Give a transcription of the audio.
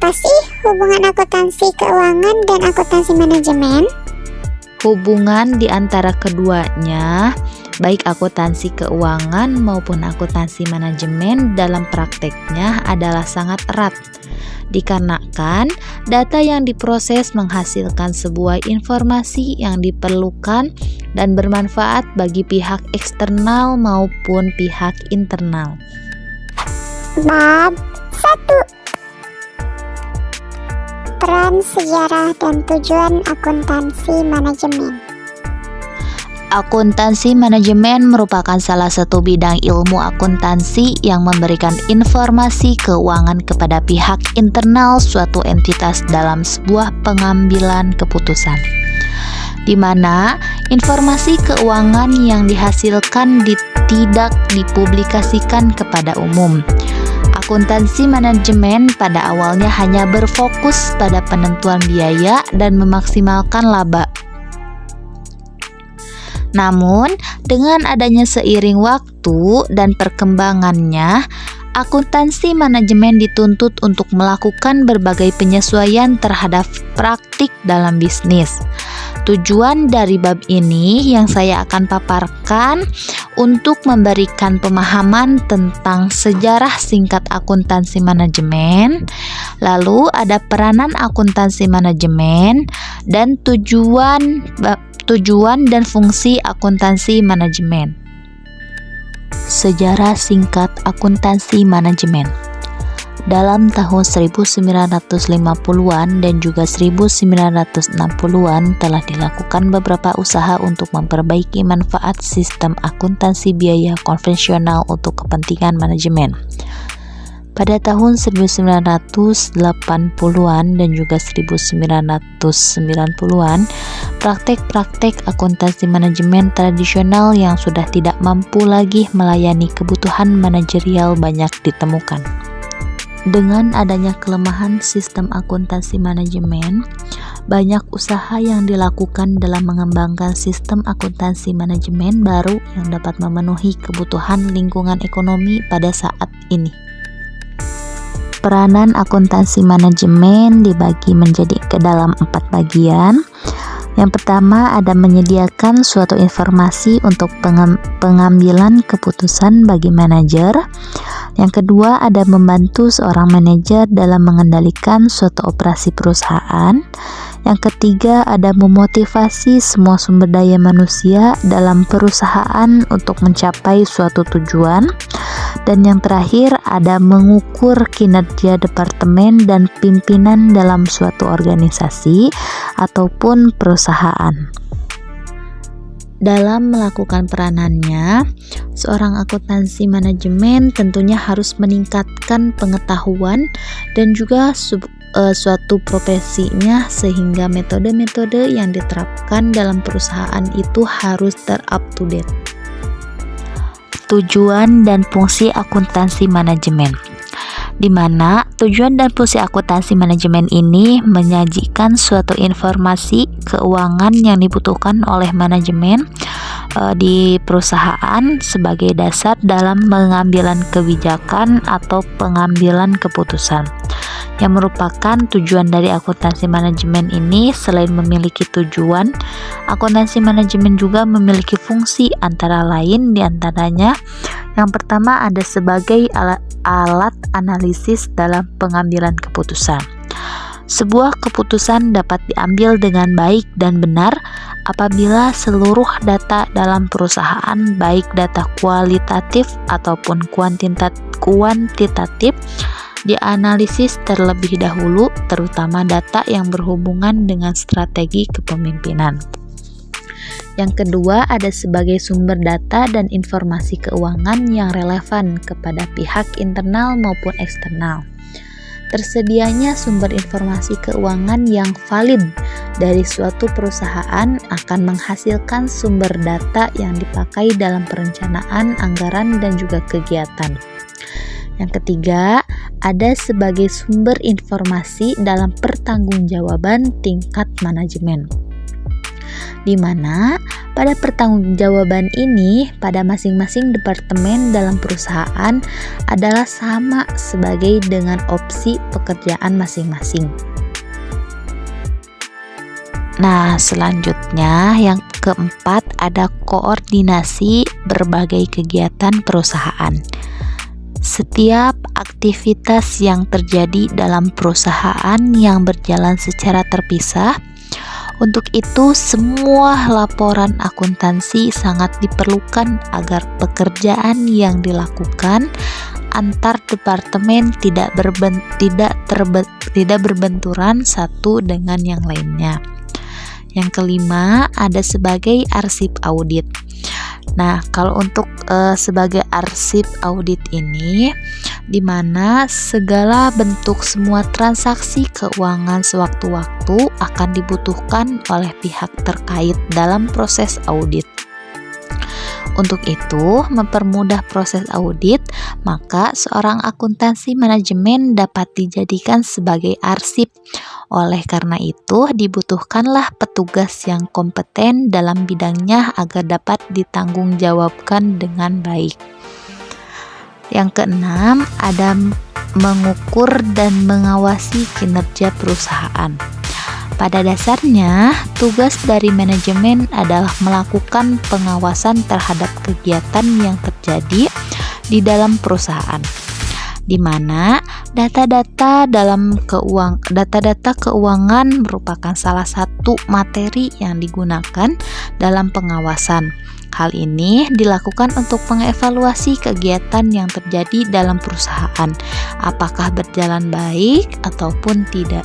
Apa sih hubungan akuntansi keuangan dan akuntansi manajemen? Hubungan di antara keduanya, baik akuntansi keuangan maupun akuntansi manajemen dalam prakteknya adalah sangat erat. Dikarenakan data yang diproses menghasilkan sebuah informasi yang diperlukan dan bermanfaat bagi pihak eksternal maupun pihak internal. Bab 1. Peran, sejarah, dan tujuan akuntansi manajemen. Akuntansi manajemen merupakan salah satu bidang ilmu akuntansi yang memberikan informasi keuangan kepada pihak internal suatu entitas dalam sebuah pengambilan keputusan, di mana informasi keuangan yang dihasilkan tidak dipublikasikan kepada umum. Akuntansi manajemen pada awalnya hanya berfokus pada penentuan biaya dan memaksimalkan laba. Namun, dengan adanya seiring waktu dan perkembangannya, akuntansi manajemen dituntut untuk melakukan berbagai penyesuaian terhadap praktik dalam bisnis. Tujuan dari bab ini yang saya akan paparkan untuk memberikan pemahaman tentang sejarah singkat akuntansi manajemen, lalu ada peranan akuntansi manajemen, dan tujuan dan fungsi akuntansi manajemen. Sejarah singkat akuntansi manajemen. Dalam tahun 1950-an dan juga 1960-an telah dilakukan beberapa usaha untuk memperbaiki manfaat sistem akuntansi biaya konvensional untuk kepentingan manajemen. Pada tahun 1980-an dan juga 1990-an, praktek-praktek akuntansi manajemen tradisional yang sudah tidak mampu lagi melayani kebutuhan manajerial banyak ditemukan. Dengan adanya kelemahan sistem akuntansi manajemen, banyak usaha yang dilakukan dalam mengembangkan sistem akuntansi manajemen baru yang dapat memenuhi kebutuhan lingkungan ekonomi pada saat ini. Peranan akuntansi manajemen dibagi menjadi ke dalam 4 bagian. Yang pertama ada menyediakan suatu informasi untuk pengambilan keputusan bagi manajer. Yang kedua ada membantu seorang manajer dalam mengendalikan suatu operasi perusahaan. Yang ketiga ada memotivasi semua sumber daya manusia dalam perusahaan untuk mencapai suatu tujuan. Dan yang terakhir ada mengukur kinerja departemen dan pimpinan dalam suatu organisasi ataupun perusahaan. Dalam melakukan peranannya, seorang akuntansi manajemen tentunya harus meningkatkan pengetahuan dan juga suatu profesinya sehingga metode-metode yang diterapkan dalam perusahaan itu harus up to date. Tujuan dan fungsi akuntansi manajemen, di mana tujuan dan fungsi akuntansi manajemen ini menyajikan suatu informasi keuangan yang dibutuhkan oleh manajemen di perusahaan sebagai dasar dalam pengambilan kebijakan atau pengambilan keputusan. Yang merupakan tujuan dari akuntansi manajemen ini, selain memiliki tujuan, akuntansi manajemen juga memiliki fungsi antara lain diantaranya yang pertama ada sebagai alat analisis dalam pengambilan keputusan. Sebuah keputusan dapat diambil dengan baik dan benar apabila seluruh data dalam perusahaan, baik data kualitatif ataupun kuantitatif, dianalisis terlebih dahulu, terutama data yang berhubungan dengan strategi kepemimpinan. Yang kedua, ada sebagai sumber data dan informasi keuangan yang relevan kepada pihak internal maupun eksternal. Tersedianya sumber informasi keuangan yang valid dari suatu perusahaan akan menghasilkan sumber data yang dipakai dalam perencanaan, anggaran, dan juga kegiatan. Yang ketiga, ada sebagai sumber informasi dalam pertanggungjawaban tingkat manajemen, di mana Pada pertanggungjawaban ini, pada masing-masing departemen dalam perusahaan adalah sama sebagai dengan opsi pekerjaan masing-masing. Nah, selanjutnya yang keempat ada koordinasi berbagai kegiatan perusahaan. Setiap aktivitas yang terjadi dalam perusahaan yang berjalan secara terpisah. Untuk itu, semua laporan akuntansi sangat diperlukan agar pekerjaan yang dilakukan antar departemen tidak berbenturan satu dengan yang lainnya. Yang kelima, ada sebagai arsip audit. Nah, kalau untuk sebagai arsip audit ini, di mana segala bentuk semua transaksi keuangan sewaktu-waktu akan dibutuhkan oleh pihak terkait dalam proses audit. Untuk itu, mempermudah proses audit, maka seorang akuntansi manajemen dapat dijadikan sebagai arsip. Oleh karena itu, dibutuhkanlah petugas yang kompeten dalam bidangnya agar dapat ditanggungjawabkan dengan baik. Yang keenam, ada mengukur dan mengawasi kinerja perusahaan. Pada dasarnya, tugas dari manajemen adalah melakukan pengawasan terhadap kegiatan yang terjadi di dalam perusahaan, di mana data-data keuangan merupakan salah satu materi yang digunakan dalam pengawasan. Hal ini dilakukan untuk mengevaluasi kegiatan yang terjadi dalam perusahaan, apakah berjalan baik ataupun tidak.